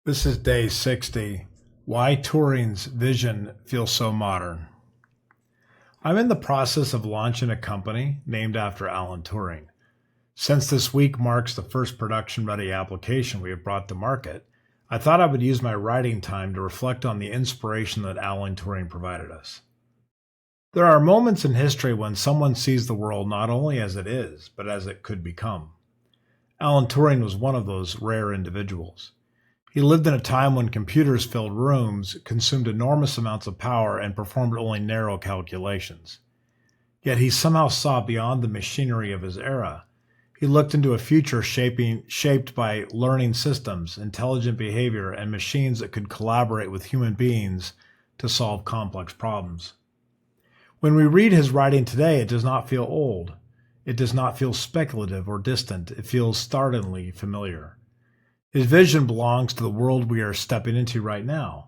This is day 60. Why Turing's vision feels so modern. I'm in the process of launching a company named after Alan Turing. Since this week marks the first production-ready application we have brought to market, I thought I would use my writing time to reflect on the inspiration that Alan Turing provided us. There are moments in history when someone sees the world not only as it is, but as it could become. Alan Turing was one of those rare individuals. He lived in a time when computers filled rooms, consumed enormous amounts of power, and performed only narrow calculations. Yet he somehow saw beyond the machinery of his era. He looked into a future shaped by learning systems, intelligent behavior, and machines that could collaborate with human beings to solve complex problems. When we read his writing today, it does not feel old. It does not feel speculative or distant. It feels startlingly familiar. His vision belongs to the world we are stepping into right now.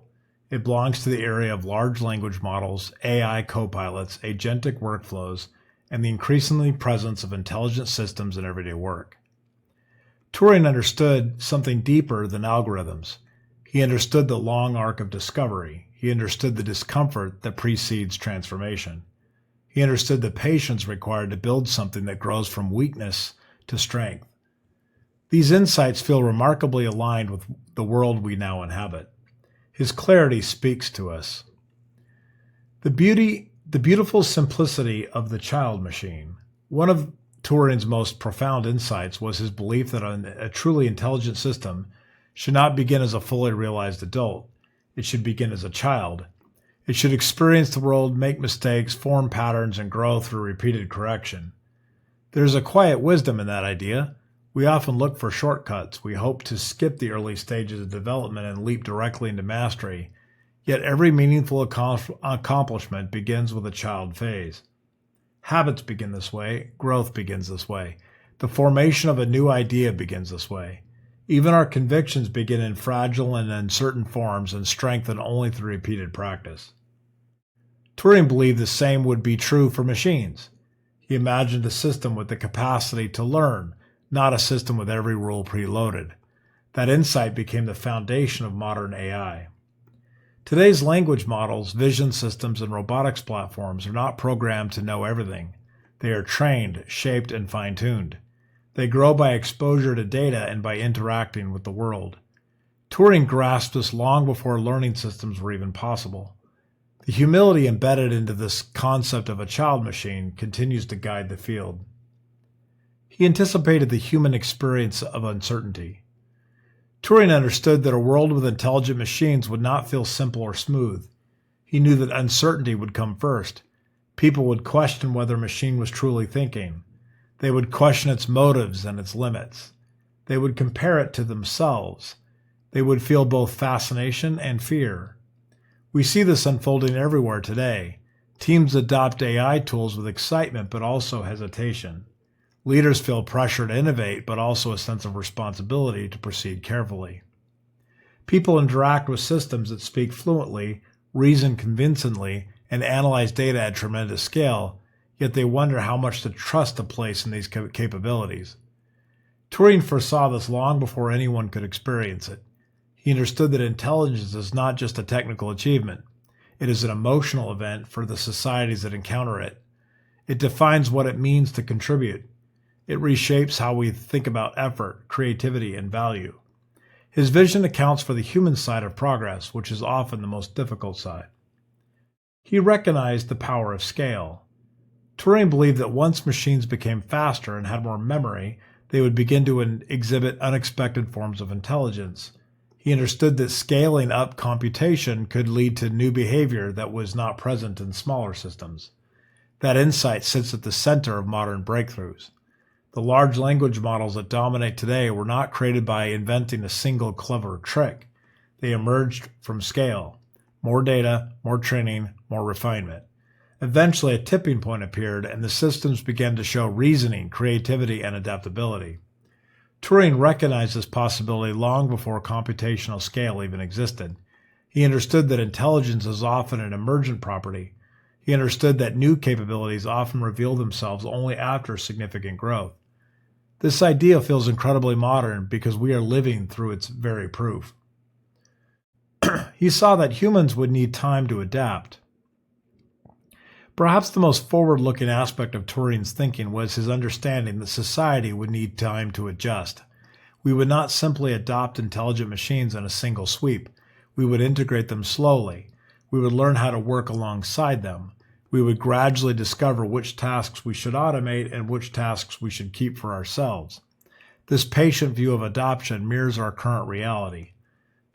It belongs to the area of large language models, AI copilots, agentic workflows, and the increasingly presence of intelligent systems in everyday work. Turing understood something deeper than algorithms. He understood the long arc of discovery. He understood the discomfort that precedes transformation. He understood the patience required to build something that grows from weakness to strength. These insights feel remarkably aligned with the world we now inhabit. His clarity speaks to us. The beautiful simplicity of the child machine. One of Turing's most profound insights was his belief that a truly intelligent system should not begin as a fully realized adult. It should begin as a child. It should experience the world, make mistakes, form patterns, and grow through repeated correction. There is a quiet wisdom in that idea. We often look for shortcuts. We hope to skip the early stages of development and leap directly into mastery. Yet every meaningful accomplishment begins with a child phase. Habits begin this way. Growth begins this way. The formation of a new idea begins this way. Even our convictions begin in fragile and uncertain forms and strengthen only through repeated practice. Turing believed the same would be true for machines. He imagined a system with the capacity to learn, not a system with every rule preloaded. That insight became the foundation of modern AI. Today's language models, vision systems, and robotics platforms are not programmed to know everything. They are trained, shaped, and fine-tuned. They grow by exposure to data and by interacting with the world. Turing grasped this long before learning systems were even possible. The humility embedded into this concept of a child machine continues to guide the field. He anticipated the human experience of uncertainty. Turing understood that a world with intelligent machines would not feel simple or smooth. He knew that uncertainty would come first. People would question whether a machine was truly thinking. They would question its motives and its limits. They would compare it to themselves. They would feel both fascination and fear. We see this unfolding everywhere today. Teams adopt AI tools with excitement but also hesitation. Leaders feel pressure to innovate, but also a sense of responsibility to proceed carefully. People interact with systems that speak fluently, reason convincingly, and analyze data at tremendous scale, yet they wonder how much to trust to place in these capabilities. Turing foresaw this long before anyone could experience it. He understood that intelligence is not just a technical achievement. It is an emotional event for the societies that encounter it. It defines what it means to contribute. It reshapes how we think about effort, creativity, and value. His vision accounts for the human side of progress, which is often the most difficult side. He recognized the power of scale. Turing believed that once machines became faster and had more memory, they would begin to exhibit unexpected forms of intelligence. He understood that scaling up computation could lead to new behavior that was not present in smaller systems. That insight sits at the center of modern breakthroughs. The large language models that dominate today were not created by inventing a single clever trick. They emerged from scale. More data, more training, more refinement. Eventually, a tipping point appeared, and the systems began to show reasoning, creativity, and adaptability. Turing recognized this possibility long before computational scale even existed. He understood that intelligence is often an emergent property. He understood that new capabilities often reveal themselves only after significant growth. This idea feels incredibly modern because we are living through its very proof. He saw that humans would need time to adapt. Perhaps the most forward-looking aspect of Turing's thinking was his understanding that society would need time to adjust. We would not simply adopt intelligent machines in a single sweep. We would integrate them slowly. We would learn how to work alongside them. We would gradually discover which tasks we should automate and which tasks we should keep for ourselves. This patient view of adoption mirrors our current reality.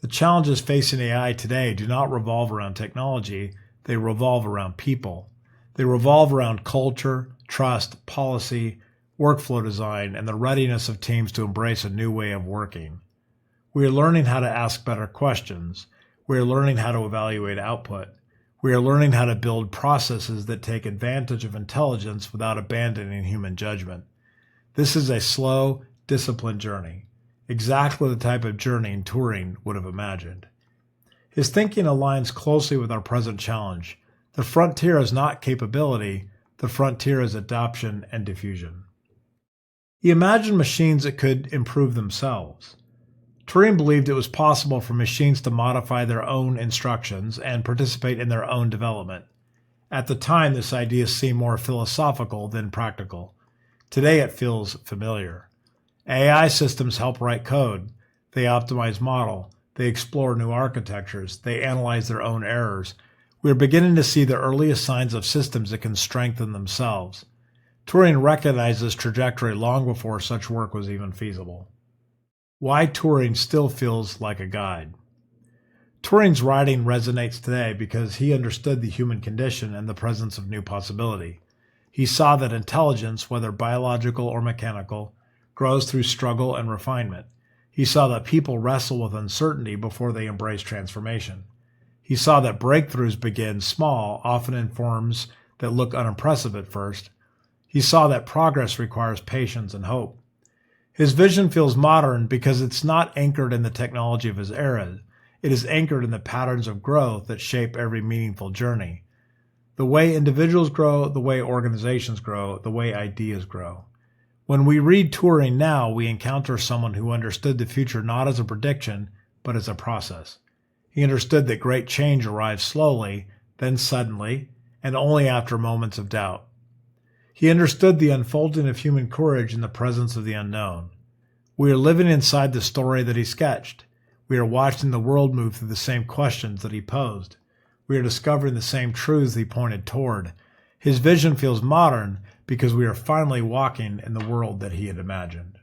The challenges facing AI today do not revolve around technology, they revolve around people. They revolve around culture, trust, policy, workflow design, and the readiness of teams to embrace a new way of working. We are learning how to ask better questions. We are learning how to evaluate output. We are learning how to build processes that take advantage of intelligence without abandoning human judgment. This is a slow, disciplined journey, exactly the type of journey Turing would have imagined. His thinking aligns closely with our present challenge. The frontier is not capability, the frontier is adoption and diffusion. He imagined machines that could improve themselves. Turing believed it was possible for machines to modify their own instructions and participate in their own development. At the time, this idea seemed more philosophical than practical. Today, it feels familiar. AI systems help write code. They optimize model. They explore new architectures. They analyze their own errors. We are beginning to see the earliest signs of systems that can strengthen themselves. Turing recognized this trajectory long before such work was even feasible. Why Turing still feels like a guide. Turing's writing resonates today because he understood the human condition and the presence of new possibility. He saw that intelligence, whether biological or mechanical, grows through struggle and refinement. He saw that people wrestle with uncertainty before they embrace transformation. He saw that breakthroughs begin small, often in forms that look unimpressive at first. He saw that progress requires patience and hope. His vision feels modern because it's not anchored in the technology of his era. It is anchored in the patterns of growth that shape every meaningful journey. The way individuals grow, the way organizations grow, the way ideas grow. When we read Turing now, we encounter someone who understood the future not as a prediction, but as a process. He understood that great change arrives slowly, then suddenly, and only after moments of doubt. He understood the unfolding of human courage in the presence of the unknown. We are living inside the story that he sketched. We are watching the world move through the same questions that he posed. We are discovering the same truths he pointed toward. His vision feels modern because we are finally walking in the world that he had imagined.